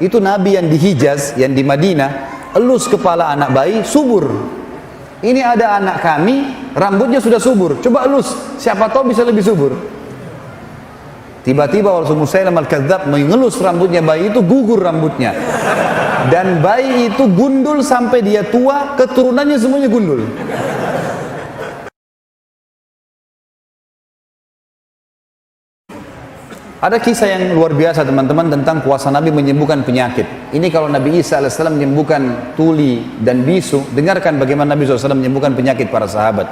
itu Nabi yang di Hijaz, yang di Madinah, elus kepala anak bayi, subur. Ini ada anak kami, rambutnya sudah subur, coba elus, siapa tahu bisa lebih subur. Tiba-tiba waktu Musailam al-Kadzdzab mengelus rambutnya bayi itu, gugur rambutnya. Dan bayi itu gundul sampai dia tua, keturunannya semuanya gundul. Ada kisah yang luar biasa teman-teman tentang kuasa Nabi menyembuhkan penyakit. Ini kalau Nabi Isa AS menyembuhkan tuli dan bisu, dengarkan bagaimana Nabi SAW menyembuhkan penyakit para sahabat.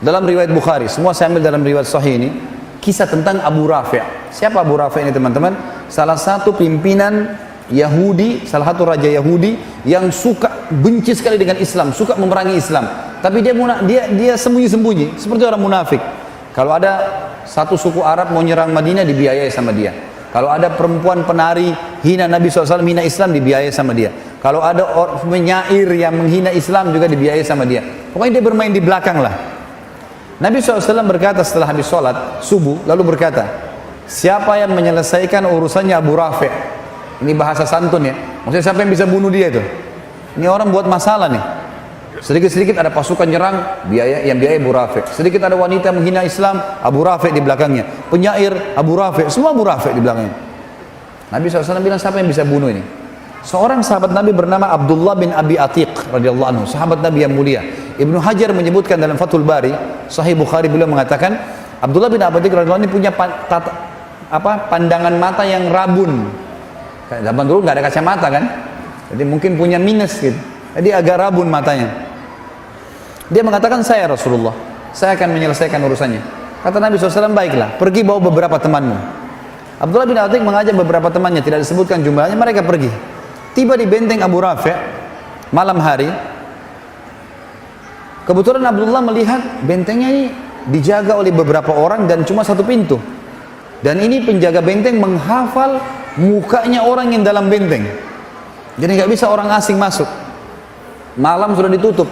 Dalam riwayat Bukhari, semua saya ambil dalam riwayat Sahih ini, kisah tentang Abu Rafi'. Siapa Abu Rafi' ini teman-teman? Salah satu pimpinan Yahudi, salah satu raja Yahudi yang suka benci sekali dengan Islam, suka memerangi Islam. Tapi dia sembunyi-sembunyi, seperti orang munafik. Kalau ada satu suku Arab mau nyerang Madinah, dibiayai sama dia. Kalau ada perempuan penari hina Nabi SAW, hina Islam, dibiayai sama dia. Kalau ada penyair yang menghina Islam juga dibiayai sama dia. Pokoknya dia bermain di belakang lah. Nabi SAW berkata setelah habis sholat subuh, lalu berkata, siapa yang menyelesaikan urusannya Abu Rafi'? Ini bahasa santun ya. Maksudnya siapa yang bisa bunuh dia itu? Ini orang buat masalah nih. Sedikit-sedikit ada pasukan nyerang, yang biaya Abu Rafi'. Sedikit ada wanita menghina Islam, Abu Rafi' di belakangnya. Penyair, Abu Rafi', semua Abu Rafi' di belakangnya. Nabi SAW bilang, siapa yang bisa bunuh ini? Seorang sahabat Nabi bernama Abdullah bin Abi Atiq radhiyallahu anhu, sahabat Nabi yang mulia. Ibnu Hajar menyebutkan dalam Fathul Bari, Sahih Bukhari, beliau mengatakan, Abdullah bin Abi Atiq radhiyallahu anhu ini punya pandangan mata yang rabun. Zaman dulu nggak ada kacamata kan, jadi mungkin punya minus gitu. Jadi agak rabun matanya. Dia mengatakan, saya Rasulullah, saya akan menyelesaikan urusannya. Kata Nabi SAW, baiklah, pergi bawa beberapa temanmu. Abdullah bin Atiq mengajak beberapa temannya, tidak disebutkan jumlahnya, mereka pergi. Tiba di benteng Abu Rafi' malam hari. Kebetulan Abdullah melihat bentengnya ini dijaga oleh beberapa orang dan cuma satu pintu. Dan ini penjaga benteng menghafal mukanya orang yang dalam benteng. Jadi nggak bisa orang asing masuk. Malam sudah ditutup.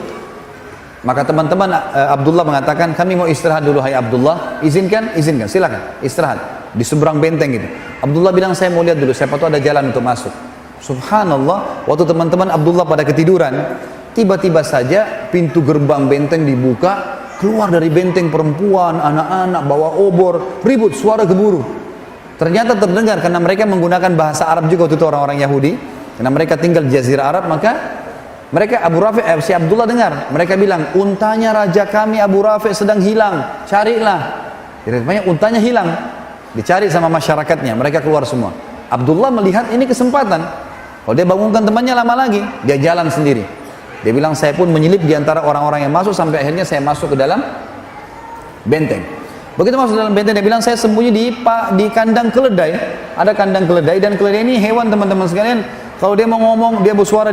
Maka teman-teman Abdullah mengatakan, kami mau istirahat dulu, hai Abdullah. Izinkan? Izinkan, silakan istirahat di seberang benteng gitu. Abdullah bilang, saya mau lihat dulu, siapa tahu ada jalan untuk masuk. Subhanallah, waktu teman-teman Abdullah pada ketiduran, tiba-tiba saja pintu gerbang benteng dibuka, keluar dari benteng perempuan, anak-anak bawa obor, ribut, suara gemuruh. Ternyata terdengar karena mereka menggunakan bahasa Arab juga waktu itu orang-orang Yahudi, karena mereka tinggal di Jazirah Arab, maka mereka Abu Rafi', si Abdullah dengar, mereka bilang, untanya raja kami Abu Rafi' sedang hilang, carilah. Jadi rupanya untanya hilang, dicari sama masyarakatnya, mereka keluar semua. Abdullah melihat ini kesempatan, kalau dia bangunkan temannya lama lagi, dia jalan sendiri. Dia bilang, saya pun menyelip di antara orang-orang yang masuk, sampai akhirnya saya masuk ke dalam benteng. Begitu masuk dalam benteng, dia bilang, saya sembunyi di kandang keledai. Ada kandang keledai, dan keledai ini hewan teman-teman sekalian. Kalau dia mau ngomong, dia bersuara,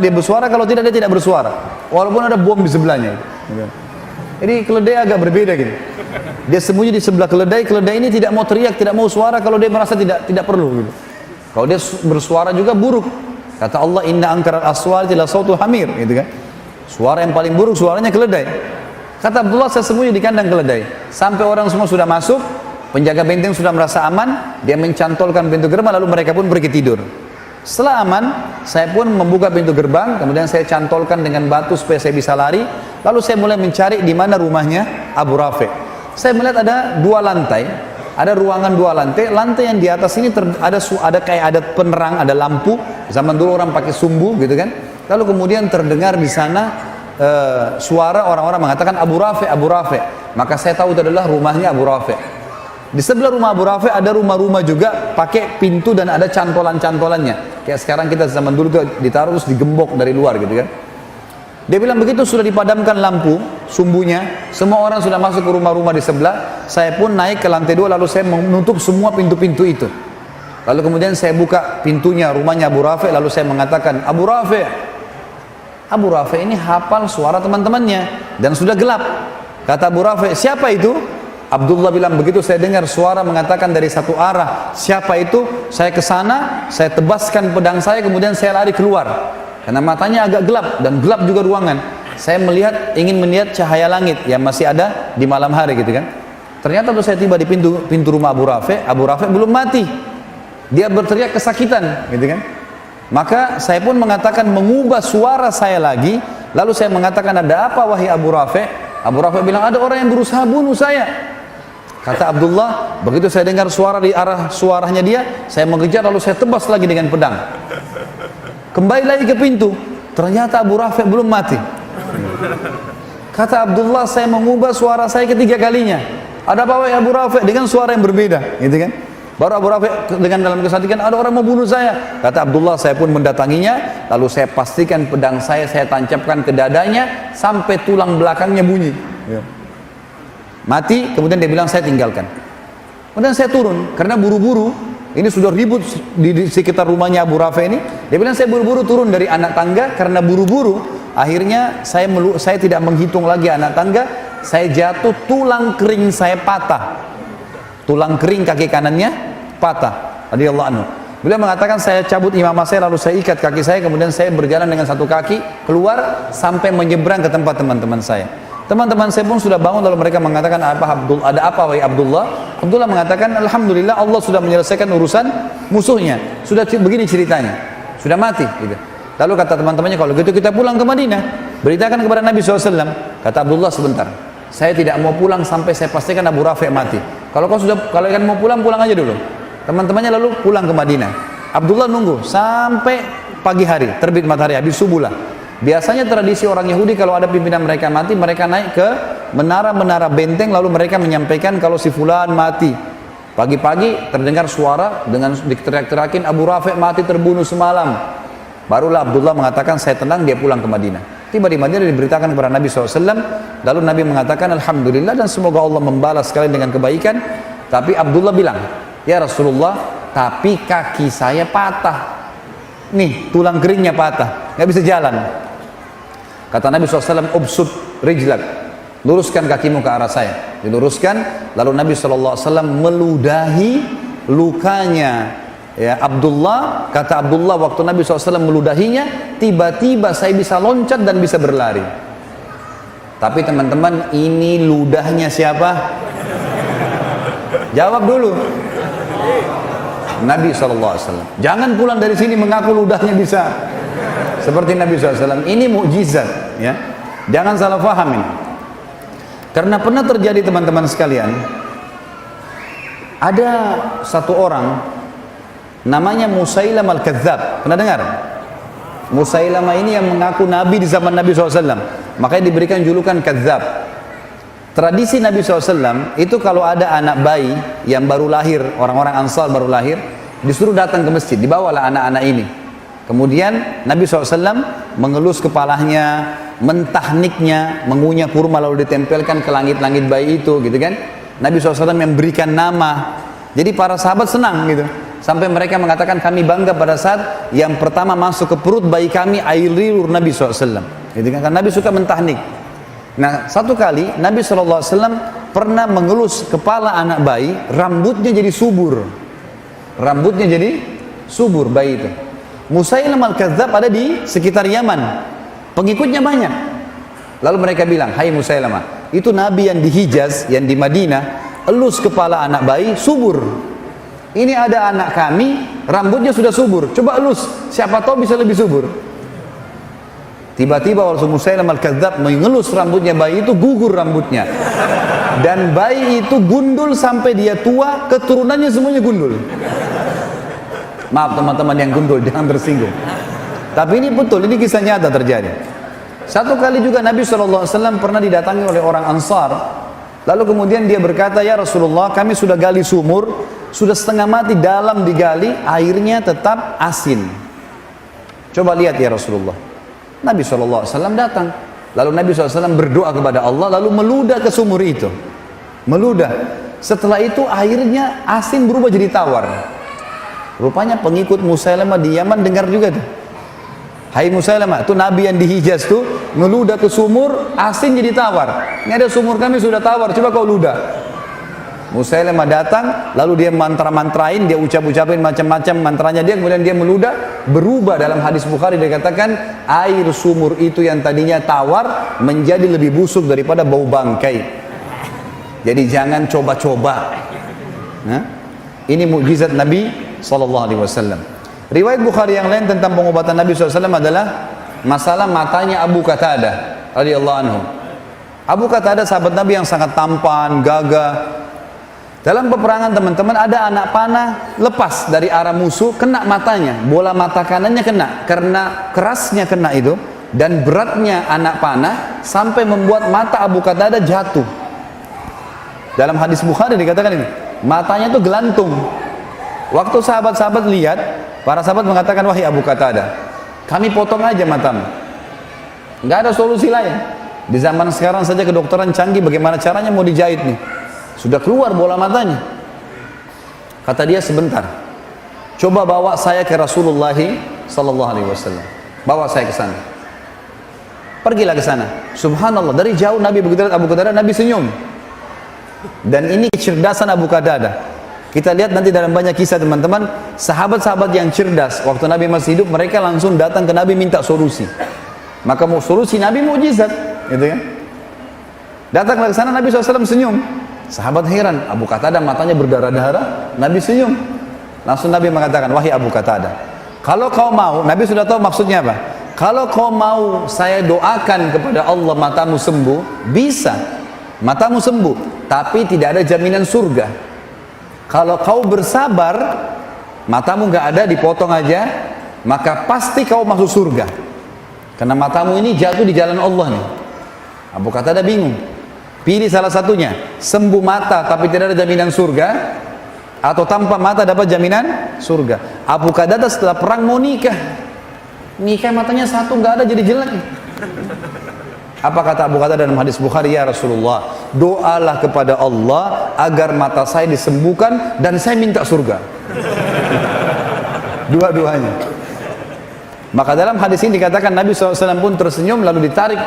kalau tidak, dia tidak bersuara. Walaupun ada bom di sebelahnya. Jadi keledai agak berbeda gitu. Dia sembunyi di sebelah keledai ini tidak mau teriak, tidak mau suara kalau dia merasa tidak perlu gitu. Kalau dia bersuara juga buruk. Kata Allah, inna angkaral aswati la sautul hamir, gitu kan. Suara yang paling buruk suaranya keledai. Kata Abdullah, saya sembunyi di kandang keledai. Sampai orang semua sudah masuk, penjaga benteng sudah merasa aman, dia mencantolkan pintu gerbang, lalu mereka pun pergi tidur. Setelah aman, saya pun membuka pintu gerbang, kemudian saya cantolkan dengan batu supaya saya bisa lari. Lalu saya mulai mencari di mana rumahnya Abu Rafi'. Saya melihat ada dua lantai, ada ruangan dua lantai. Lantai yang di atas ini ada kayak ada penerang, ada lampu. Zaman dulu orang pakai sumbu, gitu kan. Lalu kemudian terdengar di sana suara orang-orang mengatakan Abu Rafi', Abu Rafi'. Maka saya tahu itu adalah rumahnya Abu Rafi'. Di sebelah rumah Abu Rafi' ada rumah-rumah juga pakai pintu dan ada cantolan-cantolannya. Kayak sekarang kita zaman dulu tuh ditaruh terus digembok dari luar gitu kan. Dia bilang begitu sudah dipadamkan lampu sumbunya, semua orang sudah masuk ke rumah-rumah di sebelah. Saya pun naik ke lantai 2 lalu saya menutup semua pintu-pintu itu. Lalu kemudian saya buka pintunya rumahnya Abu Rafi', lalu saya mengatakan, Abu Rafi'. Abu Rafi' ini hafal suara teman-temannya dan sudah gelap. Kata Abu Rafi', siapa itu? Abdullah bilang, begitu saya dengar suara mengatakan dari satu arah, siapa itu? Saya ke sana, saya tebaskan pedang saya, kemudian saya lari keluar. Karena matanya agak gelap dan gelap juga ruangan. Saya ingin melihat cahaya langit yang masih ada di malam hari gitu kan. Ternyata waktu saya tiba di pintu rumah Abu Rafi' belum mati. Dia berteriak kesakitan gitu kan. Maka saya pun mengatakan mengubah suara saya lagi. Lalu saya mengatakan, ada apa wahai Abu Rafi'? Abu Rafi' bilang, ada orang yang berusaha bunuh saya. Kata Abdullah, begitu saya dengar suara di arah suaranya dia, saya mengejar lalu saya tebas lagi dengan pedang. Kembali lagi ke pintu, ternyata Abu Rafi' belum mati. Kata Abdullah, saya mengubah suara saya ketiga kalinya. Ada apa wahai Abu Rafi'? Dengan suara yang berbeda, gitu kan? Baru Abu Rafi' dengan dalam kesadikan, ada orang mau bunuh saya. Kata Abdullah, saya pun mendatanginya, lalu saya pastikan pedang saya tancapkan ke dadanya sampai tulang belakangnya bunyi. Ya. Mati, kemudian dia bilang saya tinggalkan. Kemudian saya turun, karena buru-buru, ini sudah ribut di sekitar rumahnya Abu Rafi' ini. Dia bilang saya buru-buru turun dari anak tangga, karena buru-buru, akhirnya saya tidak menghitung lagi anak tangga, saya jatuh, tulang kering saya patah. Tulang kering kaki kanannya patah. Radhiyallahu anhu. Beliau mengatakan saya cabut imamah saya lalu saya ikat kaki saya, kemudian saya berjalan dengan satu kaki keluar sampai menyeberang ke tempat teman-teman saya. Teman-teman saya pun sudah bangun lalu mereka mengatakan, ada apa wahai Abdullah? Abdullah mengatakan, alhamdulillah Allah sudah menyelesaikan urusan musuhnya. Sudah begini ceritanya. Sudah mati gitu. Lalu kata teman-temannya, kalau gitu kita pulang ke Madinah. Beritakan kepada Nabi SAW. Kata Abdullah, sebentar. Saya tidak mau pulang sampai saya pastikan Abu Rafi' mati. Kalau kalian mau pulang, pulang aja dulu. Teman-temannya lalu pulang ke Madinah. Abdullah nunggu sampai pagi hari, terbit matahari, habis subuh lah. Biasanya tradisi orang Yahudi kalau ada pimpinan mereka mati, mereka naik ke menara-menara benteng lalu mereka menyampaikan kalau si fulan mati. Pagi-pagi terdengar suara dengan diteriak-teriakin, Abu Rafi' mati terbunuh semalam. Barulah Abdullah mengatakan saya tenang, dia pulang ke Madinah. Tiba di Madinah diberitakan kepada Nabi SAW. Lalu Nabi mengatakan alhamdulillah dan semoga Allah membalas kalian dengan kebaikan. Tapi Abdullah bilang, ya Rasulullah, tapi kaki saya patah. Nih tulang keringnya patah, nggak bisa jalan. Kata Nabi SAW, ubsud rijlak, luruskan kakimu ke arah saya. Diluruskan, lalu Nabi SAW meludahi lukanya ya Abdullah. Kata Abdullah, waktu Nabi SAW meludahinya, tiba-tiba saya bisa loncat dan bisa berlari. Tapi teman-teman, ini ludahnya siapa? Jawab dulu. Nabi SAW. Jangan pulang dari sini mengaku ludahnya bisa seperti Nabi SAW. Ini mukjizat ya. Jangan salah faham ini. Karena pernah terjadi teman-teman sekalian, ada satu orang namanya Musailamah al-Kadzab. Pernah dengar? Musailamah ini yang mengaku Nabi di zaman Nabi SAW. Makanya diberikan julukan Kadzab. Tradisi Nabi SAW itu kalau ada anak bayi yang baru lahir, orang-orang Ansar baru lahir, disuruh datang ke masjid, dibawalah anak-anak ini. Kemudian Nabi SAW mengelus kepalanya, mentahniknya, mengunyah kurma lalu ditempelkan ke langit-langit bayi itu, gitu kan? Nabi SAW memberikan nama. Jadi para sahabat senang gitu. Sampai mereka mengatakan kami bangga pada saat yang pertama masuk ke perut bayi kami air liur Nabi SAW. Gitu kan? Karena Nabi suka mentahnik. Nah satu kali Nabi SAW pernah mengelus kepala anak bayi, rambutnya jadi subur. Rambutnya jadi subur bayi itu. Musailamah al-Kadzab ada di sekitar Yaman. Pengikutnya banyak. Lalu mereka bilang, hai Musailamah, itu Nabi yang di Hijaz, yang di Madinah, elus kepala anak bayi subur. Ini ada anak kami, rambutnya sudah subur. Coba elus, siapa tahu bisa lebih subur. Tiba-tiba waktu Musailamah al-Kadzab mengelus rambutnya bayi itu, gugur rambutnya. Dan bayi itu gundul sampai dia tua, keturunannya semuanya gundul. Maaf teman-teman yang gundul, jangan tersinggung. Tapi ini betul, ini kisah nyata terjadi. Satu kali juga Nabi SAW pernah didatangi oleh orang Ansar. Lalu kemudian dia berkata, ya Rasulullah, kami sudah gali sumur, sudah setengah mati, dalam digali, airnya tetap asin. Coba lihat ya Rasulullah. Nabi SAW datang. Lalu Nabi SAW berdoa kepada Allah, lalu meludah ke sumur itu. Meludah. Setelah itu airnya asin berubah jadi tawar. Rupanya pengikut Musailamah di Yaman dengar juga tuh. Hai Musailamah, itu Nabi yang di Hijaz tuh meludah ke sumur, asin jadi tawar. Ini ada sumur kami sudah tawar, coba kau ludah. Musailamah datang, lalu dia mantra-mantrain, dia ucap-ucapin macam-macam mantranya dia, kemudian dia meludah, berubah. Dalam hadis Bukhari dikatakan air sumur itu yang tadinya tawar menjadi lebih busuk daripada bau bangkai. Jadi jangan coba-coba. Nah, ini mukjizat Nabi SAW. Riwayat Bukhari yang lain tentang pengobatan Nabi SAW adalah masalah matanya Abu Qatadah radhiyallahu anhu. Abu Qatadah sahabat Nabi yang sangat tampan, gagah. Dalam peperangan teman-teman ada anak panah lepas dari arah musuh, kena matanya, bola mata kanannya kena. Karena kerasnya kena itu dan beratnya anak panah sampai membuat mata Abu Qatadah jatuh. Dalam hadis Bukhari dikatakan ini, matanya itu gelantung. Waktu sahabat-sahabat lihat, para sahabat mengatakan, wahai Abu Qatadah, kami potong aja matamu. Nggak ada solusi lain. Di zaman sekarang saja kedokteran canggih, bagaimana caranya mau dijahit nih? Sudah keluar bola matanya. Kata dia, sebentar. Coba bawa saya ke Rasulullah sallallahu alaihi wasallam. Bawa saya ke sana. Pergilah ke sana. Subhanallah, dari jauh Nabi begitu lihat Abu Qatadah, Nabi senyum. Dan ini kecerdasan Abu Qatadah. Kita lihat nanti dalam banyak kisah teman-teman, sahabat-sahabat yang cerdas waktu Nabi masih hidup, mereka langsung datang ke Nabi minta solusi. Maka mau solusi Nabi mukjizat, gitu kan? Datanglah ke sana, Nabi SAW senyum. Sahabat heran, Abu Qatadah matanya berdarah-darah, Nabi senyum. Langsung Nabi mengatakan, wahai Abu Qatadah, kalau kau mau, Nabi sudah tahu maksudnya apa. Kalau kau mau saya doakan kepada Allah matamu sembuh, bisa, matamu sembuh, tapi tidak ada jaminan surga. Kalau kau bersabar, matamu nggak ada, dipotong aja, maka pasti kau masuk surga. Karena matamu ini jatuh di jalan Allah nih. Abu Qatadah bingung. Pilih salah satunya, sembuh mata tapi tidak ada jaminan surga, atau tanpa mata dapat jaminan surga. Abu Qatadah setelah perang mau nikah, matanya satu nggak ada jadi jelek. Apa kata Abu Qatadah dalam hadis Bukhari? Ya Rasulullah, doalah kepada Allah agar mata saya disembuhkan dan saya minta surga. Dua-duanya. Maka dalam hadis ini dikatakan Nabi SAW pun tersenyum lalu ditarik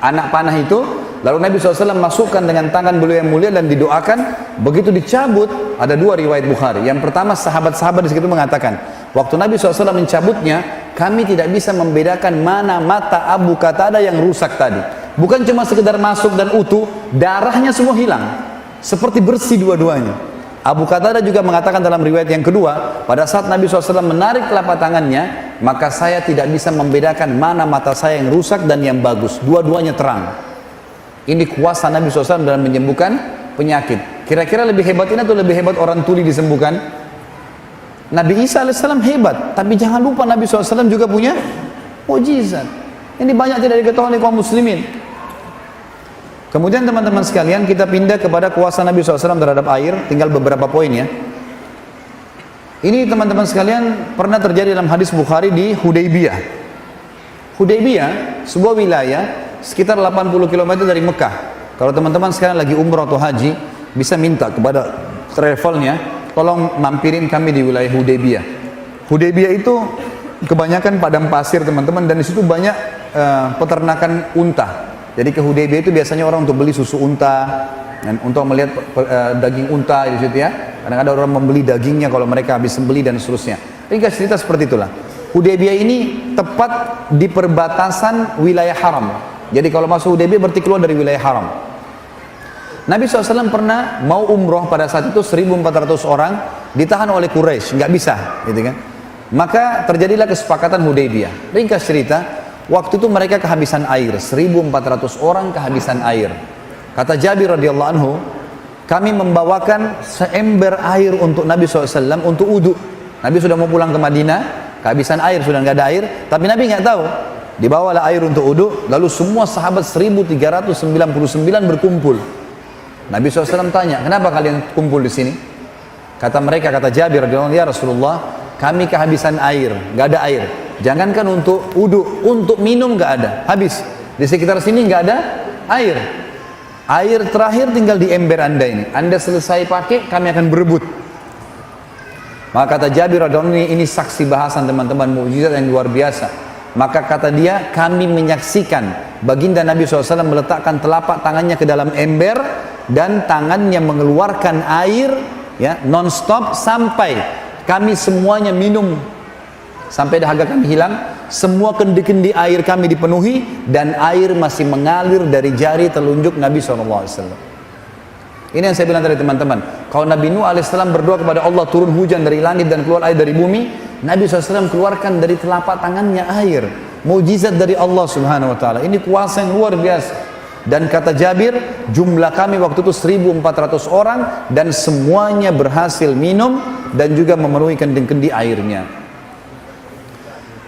anak panah itu, lalu Nabi SAW masukkan dengan tangan beliau yang mulia dan didoakan. Begitu dicabut, ada dua riwayat Bukhari. Yang pertama, sahabat-sahabat di situ mengatakan, waktu Nabi SAW mencabutnya, kami tidak bisa membedakan mana mata Abu Qatadah yang rusak tadi. Bukan cuma sekedar masuk dan utuh, darahnya semua hilang, seperti bersih dua-duanya. Abu Qatadah juga mengatakan dalam riwayat yang kedua, pada saat Nabi SAW menarik telapak tangannya, maka saya tidak bisa membedakan mana mata saya yang rusak dan yang bagus. Dua-duanya terang. Ini kuasa Nabi SAW dalam menyembuhkan penyakit. Kira-kira lebih hebat ini atau lebih hebat orang tuli disembuhkan? Nabi Isa AS hebat, tapi jangan lupa Nabi SAW juga punya mukjizat. Ini banyak tidak diketahui oleh kaum muslimin. Kemudian teman-teman sekalian, kita pindah kepada kuasa Nabi SAW terhadap air. Tinggal beberapa poin ya. Ini teman-teman sekalian pernah terjadi dalam hadis Bukhari di Hudaybiyah. Hudaybiyah, sebuah wilayah sekitar 80 km dari Mekah. Kalau teman-teman sekarang lagi umrah atau haji, bisa minta kepada travelnya, tolong mampirin kami di wilayah Hudaybiyah. Hudaybiyah itu kebanyakan padang pasir teman-teman, dan di situ banyak peternakan unta. Jadi ke Hudaybiyah itu biasanya orang untuk beli susu unta dan untuk melihat daging unta di situ ya. Kadang-kadang orang membeli dagingnya kalau mereka habis sembeli dan seterusnya. Ringkas cerita seperti itulah. Hudaybiyah ini tepat di perbatasan wilayah haram. Jadi kalau masuk Hudaybiyah berarti keluar dari wilayah haram. Nabi SAW pernah mau umroh pada saat itu 1.400 orang ditahan oleh Quraisy, nggak bisa, gitu kan? Maka terjadilah kesepakatan Hudaybiyah. Ringkas cerita, waktu itu mereka kehabisan air, 1.400 orang kehabisan air. Kata Jabir radhiyallahu anhu, kami membawakan seember air untuk Nabi SAW untuk wudu. Nabi sudah mau pulang ke Madinah, kehabisan air, sudah nggak ada air, tapi Nabi nggak tahu. Dibawalah air untuk wudu, lalu semua sahabat 1.399 berkumpul. Nabi SAW tanya, kenapa kalian kumpul di sini? Kata mereka, kata Jabir radhiyallahu anhu, ya Rasulullah, kami kehabisan air, nggak ada air. Jangankan untuk wudu, untuk minum nggak ada, habis. Di sekitar sini nggak ada air. Air terakhir tinggal di ember anda ini. Anda selesai pakai, kami akan berebut. Maka kata Jabir radhiyallahu anhu, ini saksi bahasan teman-teman, mukjizat yang luar biasa. Maka kata dia, kami menyaksikan baginda Nabi SAW meletakkan telapak tangannya ke dalam ember dan tangannya mengeluarkan air ya non-stop sampai kami semuanya minum, sampai dahaga kami hilang, semua kendi-kendi air kami dipenuhi dan air masih mengalir dari jari telunjuk Nabi SAW. Ini yang saya bilang tadi teman-teman, kalau Nabi Nuh AS berdoa kepada Allah turun hujan dari langit dan keluar air dari bumi, Nabi SAW keluarkan dari telapak tangannya air. Mukjizat dari Allah Subhanahu wa taala. Ini kuasa yang luar biasa. Dan kata Jabir, jumlah kami waktu itu 1.400 orang dan semuanya berhasil minum dan juga memenuhi kendi-kendi airnya.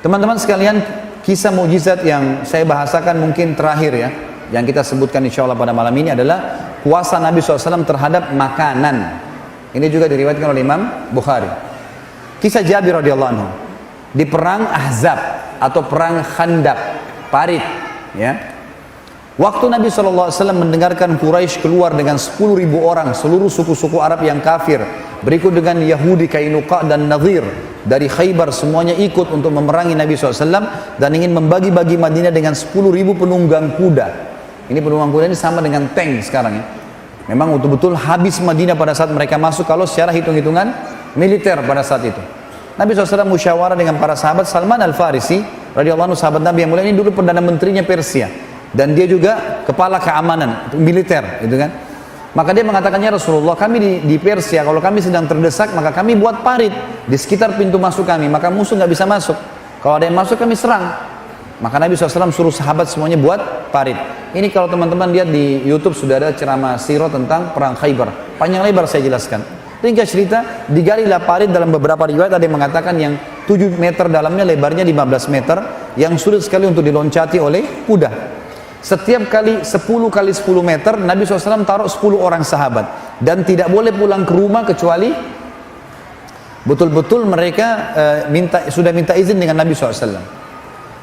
Teman-teman sekalian, kisah mukjizat yang saya bahasakan mungkin terakhir ya, yang kita sebutkan insya Allah pada malam ini adalah kuasa Nabi SAW terhadap makanan. Ini juga diriwayatkan oleh Imam Bukhari. Kisah Jabir radhiyallahu anhu di perang Ahzab atau perang Khandaq, Parit, ya. Waktu Nabi SAW mendengarkan Quraisy keluar dengan 10.000 orang, seluruh suku-suku Arab yang kafir, berikut dengan Yahudi, Kainuqa dan Nadhir dari Khaybar, semuanya ikut untuk memerangi Nabi SAW dan ingin membagi-bagi Madinah dengan 10.000 penunggang kuda. Ini penunggang kuda ini sama dengan tank sekarang ya. Memang betul-betul habis Madinah pada saat mereka masuk kalau secara hitung-hitungan militer pada saat itu. Nabi SAW musyawarah dengan para sahabat. Salman Al-Farisi radhiyallahu anhu, sahabat Nabi yang mulia ini dulu perdana menterinya Persia. Dan dia juga kepala keamanan militer, gitu kan. Maka dia mengatakannya, Rasulullah, kami di Persia, kalau kami sedang terdesak, maka kami buat parit di sekitar pintu masuk kami, maka musuh nggak bisa masuk. Kalau ada yang masuk, kami serang. Maka Nabi SAW suruh sahabat semuanya buat parit. Ini kalau teman-teman lihat di YouTube sudah ada ceramah sirah tentang perang Khaybar. Panjang lebar saya jelaskan. Ringkas cerita, digalilah parit dalam beberapa riwayat ada yang mengatakan yang 7 meter dalamnya, lebarnya 15 meter, yang sulit sekali untuk diloncati oleh kuda. Setiap kali 10 kali 10 meter Nabi SAW taruh 10 orang sahabat dan tidak boleh pulang ke rumah kecuali betul-betul mereka sudah minta izin dengan Nabi SAW.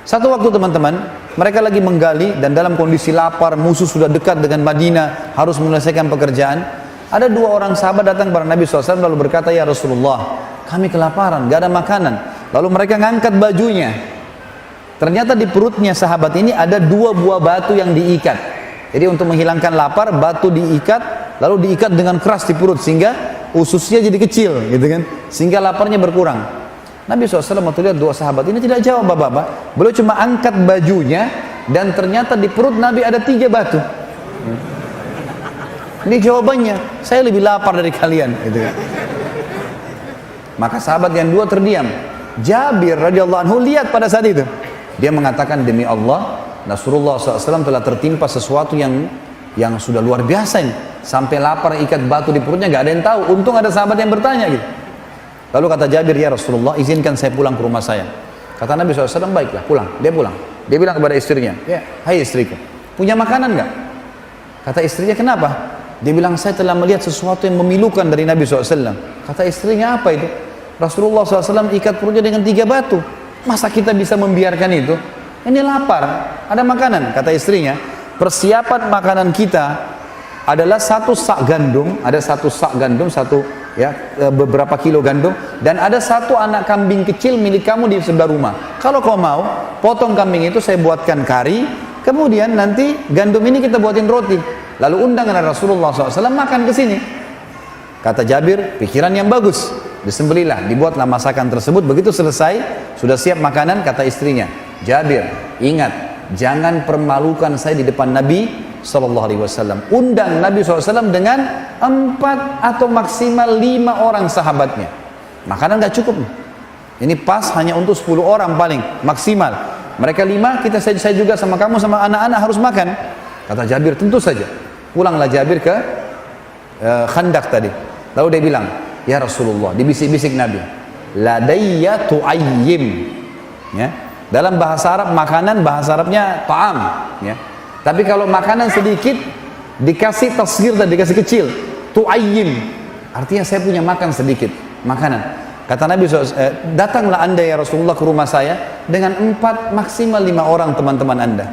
Satu waktu teman-teman mereka lagi menggali dan dalam kondisi lapar, musuh sudah dekat dengan Madinah, harus menyelesaikan pekerjaan. Ada 2 orang sahabat datang kepada Nabi SAW lalu berkata, ya Rasulullah, kami kelaparan, gak ada makanan. Lalu mereka ngangkat bajunya. Ternyata di perutnya sahabat ini ada 2 buah batu yang diikat. Jadi untuk menghilangkan lapar, batu diikat, lalu diikat dengan keras di perut sehingga ususnya jadi kecil, gitu kan? Sehingga laparnya berkurang. Nabi SAW waktu lihat 2 sahabat ini tidak jawab bapak-bapak, beliau cuma angkat bajunya dan ternyata di perut Nabi ada 3 batu. Ini jawabannya, saya lebih lapar dari kalian, gitu kan? Maka sahabat yang 2 terdiam. Jabir radhiyallahu anhu lihat pada saat itu. Dia mengatakan, demi Allah, Rasulullah SAW telah tertimpa sesuatu yang sudah luar biasa ini. Sampai lapar ikat batu di perutnya, gak ada yang tahu. Untung ada sahabat yang bertanya gitu. Lalu kata Jabir, ya Rasulullah, izinkan saya pulang ke rumah saya. Kata Nabi SAW, baiklah pulang. Dia pulang. Dia bilang kepada istrinya, ya, hai istriku, punya makanan gak? Kata istrinya, kenapa? Dia bilang, saya telah melihat sesuatu yang memilukan dari Nabi SAW. Kata istrinya, apa itu? Rasulullah SAW ikat perutnya dengan 3 batu. Masa kita bisa membiarkan itu? Ini lapar, ada makanan. Kata istrinya, persiapan makanan kita adalah 1 sak gandum, ada 1 sak gandum, beberapa kilo gandum, dan ada 1 anak kambing kecil milik kamu di sebelah rumah. Kalau kau mau, potong kambing itu saya buatkan kari, kemudian nanti gandum ini kita buatin roti. Lalu undanglah Rasulullah SAW makan ke sini. Kata Jabir, pikiran yang bagus. Disembelilah, dibuatlah masakan tersebut. Begitu selesai, sudah siap makanan, kata istrinya, Jabir, ingat, jangan permalukan saya di depan Nabi SAW. Undang Nabi SAW dengan 4 atau maksimal 5 orang sahabatnya. Makanan gak cukup. Ini pas hanya untuk 10 orang paling maksimal. Mereka 5, saya juga sama kamu sama anak-anak harus makan. Kata Jabir, tentu saja. Pulanglah Jabir ke Khandaq tadi. Lalu dia bilang, ya Rasulullah, dibisik-bisik Nabi, ladayya tu'ayyim, ya. Dalam bahasa Arab makanan, bahasa Arabnya ta'am, ya. Tapi kalau makanan sedikit dikasih tasghir dan dikasih kecil, tu'ayyim, artinya saya punya makan sedikit makanan. Kata Nabi SAW, datanglah anda ya Rasulullah ke rumah saya dengan 4 maksimal 5 orang teman-teman anda.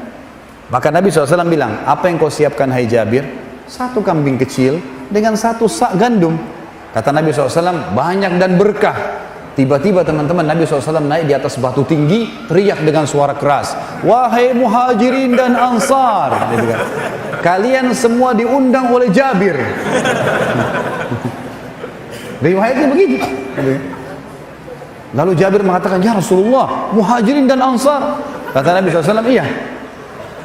Maka Nabi SAW bilang, apa yang kau siapkan hai Jabir? 1 kambing kecil dengan 1 sak gandum. Kata Nabi SAW, banyak dan berkah. Tiba-tiba teman-teman, Nabi SAW naik di atas batu tinggi, teriak dengan suara keras, wahai muhajirin dan ansar, kalian semua diundang oleh Jabir. Riwayatnya begitu. Lalu Jabir mengatakan, ya Rasulullah, muhajirin dan ansar. Kata Nabi SAW, iya,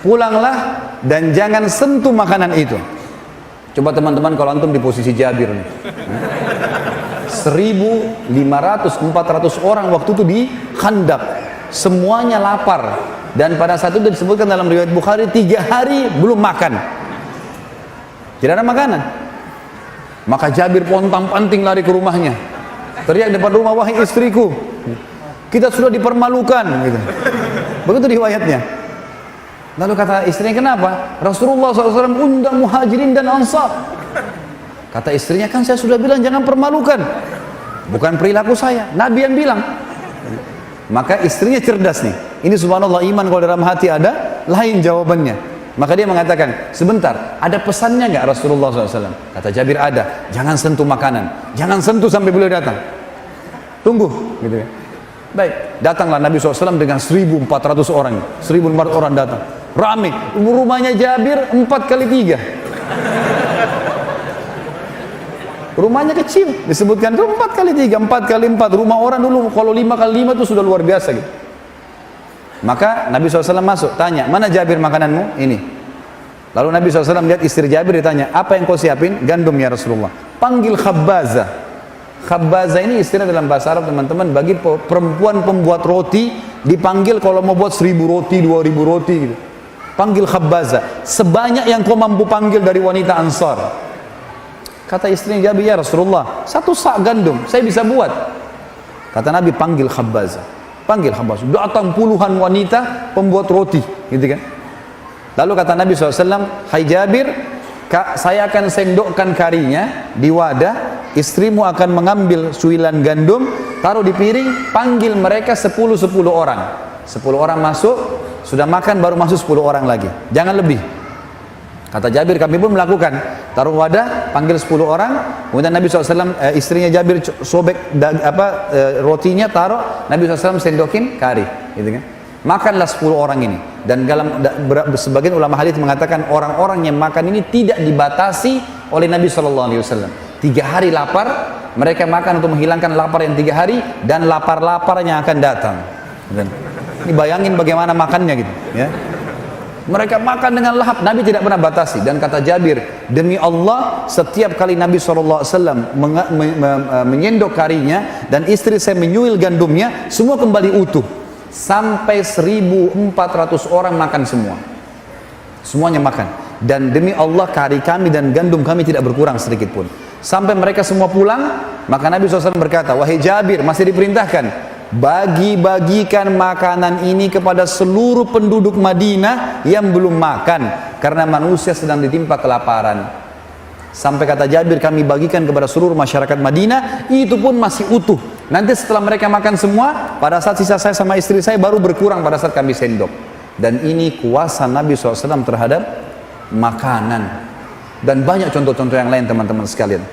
pulanglah dan jangan sentuh makanan itu. Coba teman-teman kalau antum di posisi Jabir nih. 1.500, 400 orang waktu itu di Khandaq. Semuanya lapar. Dan pada saat itu disebutkan dalam riwayat Bukhari 3 hari belum makan. Tidak ada makanan. Maka Jabir pontang-panting lari ke rumahnya. Teriak depan rumah, wahai istriku, kita sudah dipermalukan. Gitu. Begitu riwayatnya. Lalu kata istrinya, kenapa? Rasulullah SAW undang muhajirin dan ansar. Kata istrinya, kan saya sudah bilang jangan permalukan. Bukan perilaku saya, Nabi yang bilang. Maka istrinya cerdas nih. Ini subhanallah, iman kalau dalam hati ada, lain jawabannya. Maka dia mengatakan, sebentar, ada pesannya nggak Rasulullah SAW? Kata Jabir, ada. Jangan sentuh makanan, jangan sentuh sampai beliau datang. Tunggu, gitu ya. Baik, datanglah Nabi SAW dengan 1.400 orang. 1.400 orang datang. Rame, rumahnya Jabir 4 kali 3. Rumahnya kecil, disebutkan itu 4 kali 3, 4 kali 4. Rumah orang dulu kalau 5 kali 5 itu sudah luar biasa gitu. Maka Nabi SAW masuk, tanya, mana Jabir makananmu? Ini. Lalu Nabi SAW lihat istri Jabir, ditanya, apa yang kau siapin? Gandum ya Rasulullah. Panggil Khabbaza. Khabbaza ini istilah dalam bahasa Arab teman-teman, bagi perempuan pembuat roti, dipanggil kalau mau buat 1.000 roti, 2.000 roti gitu. Panggil Khabbaza, sebanyak yang kau mampu panggil dari wanita Ansar. Kata istrinya Jabir, ya Rasulullah, 1 sak gandum saya bisa buat. Kata Nabi, panggil Khabbaza. Panggil Khabbaza. Datang puluhan wanita pembuat roti, gitu kan. Lalu kata Nabi SAW, hai Jabir, saya akan sendokkan karinya di wadah, istrimu akan mengambil suilan gandum, taruh di piring, panggil mereka 10 orang. 10 orang masuk, sudah makan baru masuk 10 orang lagi, jangan lebih. Kata Jabir, kami pun melakukan, taruh wadah, panggil 10 orang, kemudian Nabi SAW, istrinya Jabir sobek rotinya, taruh, Nabi SAW sendokin kari, gitu kan. Makanlah 10 orang ini. Dan dalam sebagian ulama hadis mengatakan orang-orang yang makan ini tidak dibatasi oleh Nabi SAW. 3 hari lapar, mereka makan untuk menghilangkan lapar yang 3 hari, dan lapar-lapar yang akan datang. Dan ini bayangin bagaimana makannya gitu, ya. Mereka makan dengan lahap, Nabi tidak pernah batasi. Dan kata Jabir, demi Allah, setiap kali Nabi SAW menyendok karinya dan istri saya menyuil gandumnya, semua kembali utuh. Sampai 1.400 orang makan semua. Semuanya makan. Dan demi Allah, kari kami dan gandum kami tidak berkurang sedikit pun. Sampai mereka semua pulang, maka Nabi SAW berkata, wahai Jabir, masih diperintahkan, bagi-bagikan makanan ini kepada seluruh penduduk Madinah yang belum makan, karena manusia sedang ditimpa kelaparan. Sampai kata Jabir, kami bagikan kepada seluruh masyarakat Madinah, itu pun masih utuh. Nanti setelah mereka makan semua, pada saat sisa saya sama istri saya baru berkurang pada saat kami sendok. Dan ini kuasa Nabi SAW terhadap makanan. Dan banyak contoh-contoh yang lain teman-teman sekalian.